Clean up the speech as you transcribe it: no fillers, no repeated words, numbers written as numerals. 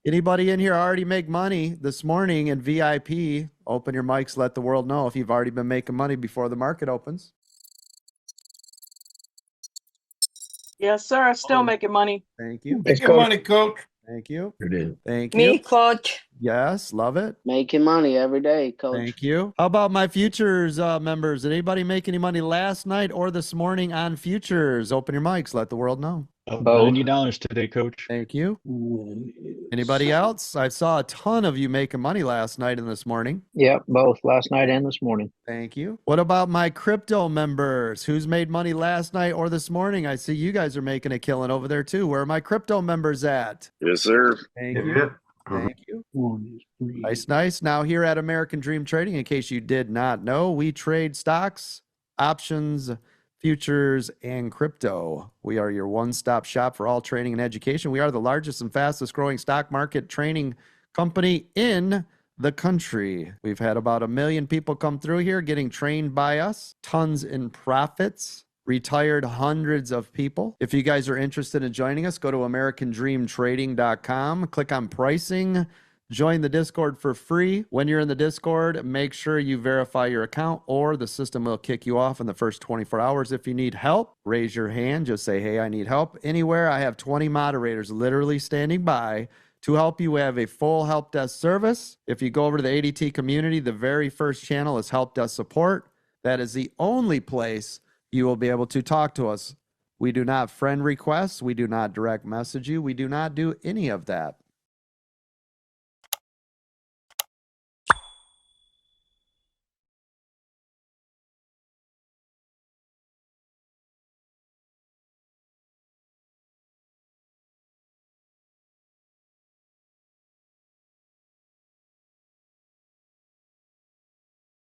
Anybody in here already make money this morning in VIP? Open your mics, let the world know if you've already been making money before the market opens. Yes, sir. Still making money. Thank you. Making money, Coach. Thank you. You did. Thank you. Me, Coach. Yes, love it. Making money every day, Coach. Thank you. How about my futures members? Did anybody make any money last night or this morning on futures? Open your mics, let the world know. $90 today, Coach. Thank you. Anybody else? I saw a ton of you making money last night and this morning. Yep, both last night and this morning. Thank you. What about my crypto members? Who's made money last night or this morning? I see you guys are making a killing over there too. Where are my crypto members at? Yes, sir. Thank you. Thank you. Nice, nice. Now here at American Dream Trading, in case you did not know, we trade stocks, options, futures, and crypto. We are your one-stop shop for all training and education. We are the largest and fastest growing stock market training company in the country. We've had about 1 million people come through here getting trained by us, tons in profits, retired hundreds of people. If you guys are interested in joining us, go to americandreamtrading.com, click on pricing, join the Discord for free. When you're in the Discord, make sure you verify your account or the system will kick you off in the first 24 hours. If you need help, raise your hand. Just say, hey, I need help. Anywhere, I have 20 moderators literally standing by to help you. We have a full help desk service. If you go over to the ADT community, the very first channel is help desk support. That is the only place you will be able to talk to us. We do not friend requests. We do not direct message you. We do not do any of that.